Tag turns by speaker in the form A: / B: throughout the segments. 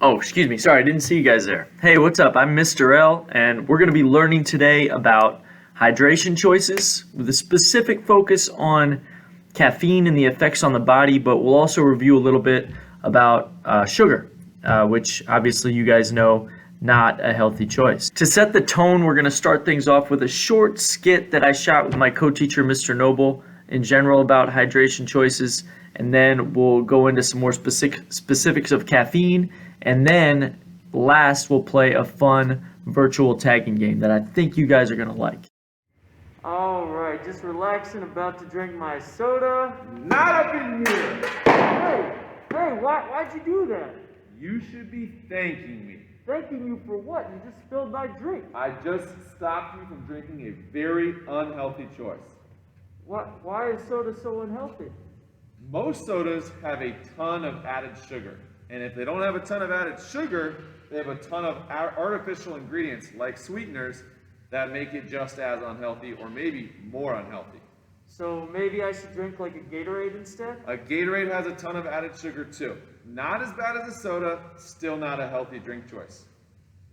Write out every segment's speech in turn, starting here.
A: Oh, excuse me. Sorry, I didn't see you guys there. Hey, what's up? I'm Mr. L, and we're going to be learning today about hydration choices with a specific focus on caffeine and the effects on the body, but we'll also review a little bit about sugar, which obviously you guys know, not a healthy choice. To set the tone, we're going to start things off with a short skit that I shot with my co-teacher, Mr. Noble, in general about hydration choices, and then we'll go into some more specifics of caffeine. And then last, we'll play a fun virtual tagging game that I think you guys are going to like. All right, just relaxing, about to drink my soda.
B: Not up in here!
A: Hey, why'd you do that?
B: You should be thanking me.
A: Thanking you for what? You just spilled my drink.
B: I just stopped you from drinking a very unhealthy choice.
A: Why is soda so unhealthy?
B: Most sodas have a ton of added sugar. And if they don't have a ton of added sugar, they have a ton of artificial ingredients like sweeteners that make it just as unhealthy or maybe more unhealthy.
A: So maybe I should drink like a Gatorade instead?
B: A Gatorade has a ton of added sugar too. Not as bad as a soda, still not a healthy drink choice.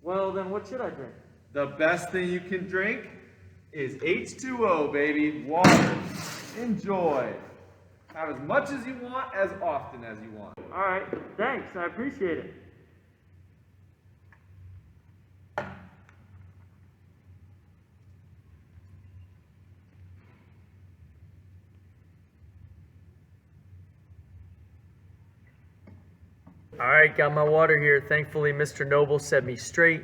A: Well, then what should I drink?
B: The best thing you can drink is H2O, baby, water. Enjoy. Have as much as you want, as often as you want.
A: All right, thanks, I appreciate it. All right, got my water here. Thankfully, Mr. Noble set me straight.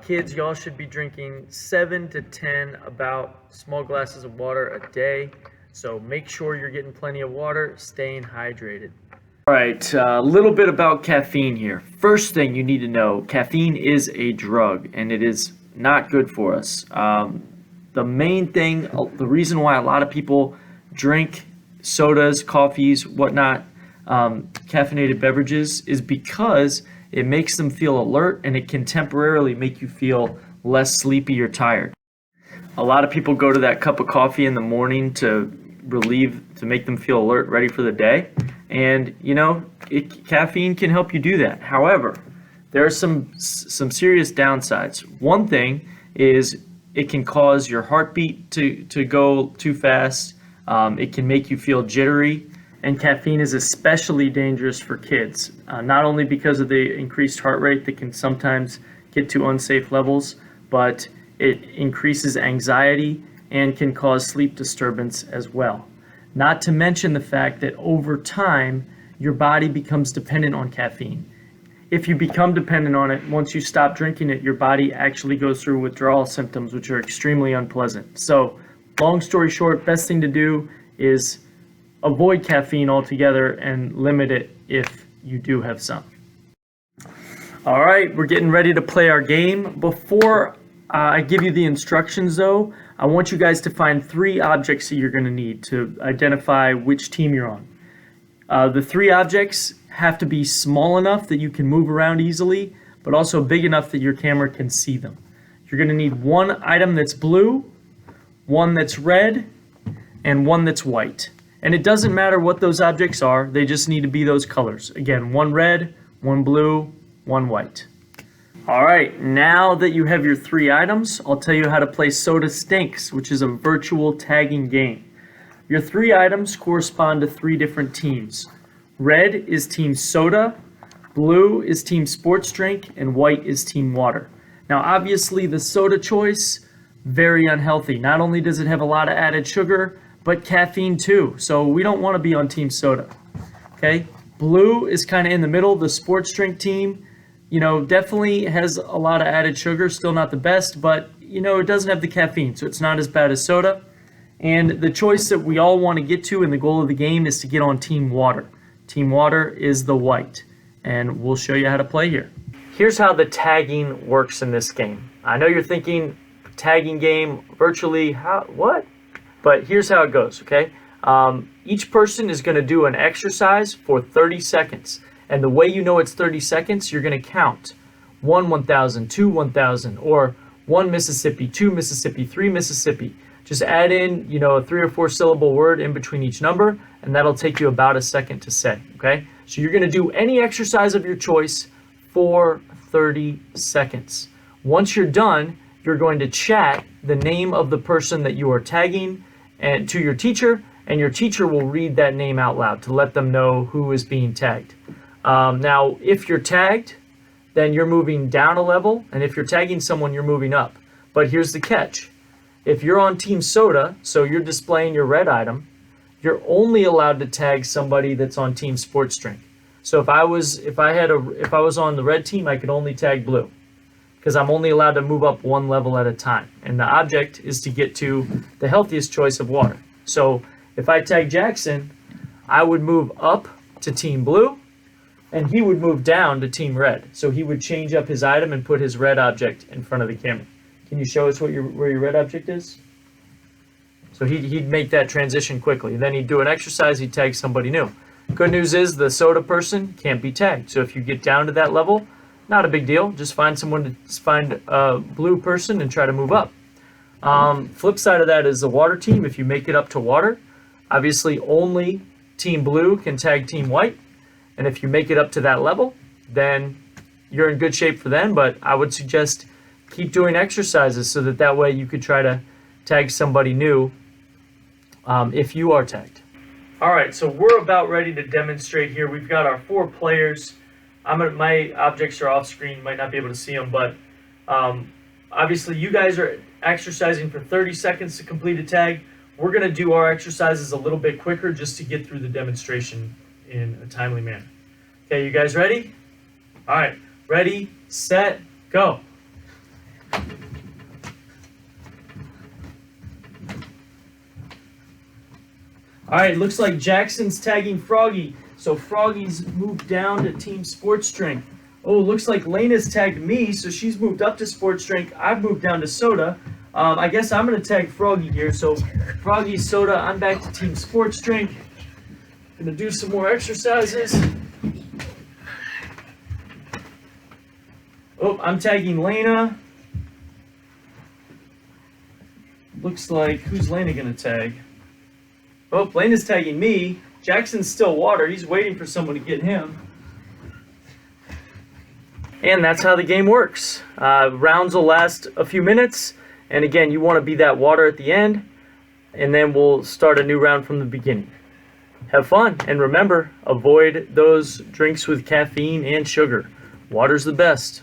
A: Kids, y'all should be drinking 7 to 10 about small glasses of water a day. So make sure you're getting plenty of water, staying hydrated. All right, a little bit about caffeine here. First thing you need to know, caffeine is a drug and it is not good for us. The main thing, the reason why a lot of people drink sodas, coffees, whatnot, caffeinated beverages is because it makes them feel alert and it can temporarily make you feel less sleepy or tired. A lot of people go to that cup of coffee in the morning to make them feel alert, ready for the day. And, you know, caffeine can help you do that. However, there are some serious downsides. One thing is it can cause your heartbeat to go too fast. It can make you feel jittery. And caffeine is especially dangerous for kids, not only because of the increased heart rate that can sometimes get to unsafe levels, but it increases anxiety and can cause sleep disturbance as well. Not to mention the fact that over time, your body becomes dependent on caffeine. If you become dependent on it, once you stop drinking it, your body actually goes through withdrawal symptoms, which are extremely unpleasant. So, long story short, best thing to do is avoid caffeine altogether and limit it if you do have some. All right, we're getting ready to play our game. Before I give you the instructions though, I want you guys to find 3 objects that you're gonna need to identify which team you're on. The 3 objects have to be small enough that you can move around easily, but also big enough that your camera can see them. You're gonna need 1 item that's blue, 1 that's red, and 1 that's white. And it doesn't matter what those objects are, they just need to be those colors. Again, 1 red, 1 blue, 1 white. All right, now that you have your 3 items, I'll tell you how to play Soda Stinks, which is a virtual tagging game. Your 3 items correspond to 3 different teams. Red is Team Soda, blue is Team Sports Drink, and white is Team Water. Now, obviously, the soda choice, very unhealthy. Not only does it have a lot of added sugar, but caffeine too. So we don't want to be on Team Soda. Okay? Blue is kind of in the middle. The sports drink team, you know, definitely has a lot of added sugar. Still not the best, but, you know, it doesn't have the caffeine, so it's not as bad as soda. And the choice that we all want to get to and the goal of the game is to get on Team Water. Team Water is the white. And we'll show you how to play here. Here's how the tagging works in this game. I know you're thinking, tagging game virtually, what? But here's how it goes, okay? Each person is going to do an exercise for 30 seconds. And the way you know it's 30 seconds, you're going to count 1 1,000, 2 1,000, or 1 Mississippi, 2 Mississippi, 3 Mississippi. Just add in, a 3 or 4 syllable word in between each number, and that'll take you about a second to say, okay? So you're going to do any exercise of your choice for 30 seconds. Once you're done, you're going to chat the name of the person that you are tagging and to your teacher, and your teacher will read that name out loud to let them know who is being tagged. Now, if you're tagged, then you're moving down a level, and if you're tagging someone, you're moving up. But here's the catch. If you're on Team Soda, so you're displaying your red item, you're only allowed to tag somebody that's on Team Sports Drink. So if I was on the red team, I could only tag blue, because I'm only allowed to move up one level at a time. And the object is to get to the healthiest choice of water. So if I tag Jackson, I would move up to Team Blue, and he would move down to Team Red. So he would change up his item and put his red object in front of the camera. Can you show us where your red object is? So he'd make that transition quickly. Then he'd do an exercise, he'd tag somebody new. Good news is the soda person can't be tagged. So if you get down to that level, not a big deal. Just find a blue person and try to move up. Flip side of that is the water team. If you make it up to water, obviously only Team Blue can tag Team White. And if you make it up to that level, then you're in good shape for then. But I would suggest keep doing exercises so that way you could try to tag somebody new if you are tagged. All right, so we're about ready to demonstrate here. We've got our 4 players. My objects are off screen. You might not be able to see them, but obviously you guys are exercising for 30 seconds to complete a tag. We're going to do our exercises a little bit quicker just to get through the demonstration in a timely manner. Okay, you guys ready? All right, ready, set, go. All right, looks like Jackson's tagging Froggy. So Froggy's moved down to Team Sports Drink. Oh, looks like Lena's tagged me, so she's moved up to Sports Drink. I've moved down to Soda. I guess I'm going to tag Froggy here. So Froggy, Soda, I'm back to Team Sports Drink. Gonna do some more exercises. Oh, I'm tagging Lena. Looks like, who's Lena gonna tag? Oh, Lena's tagging me. Jackson's still water. He's waiting for someone to get him. And that's how the game works. Rounds will last a few minutes. And again, you want to be that water at the end. And then we'll start a new round from the beginning. Have fun. And remember, avoid those drinks with caffeine and sugar. Water's the best.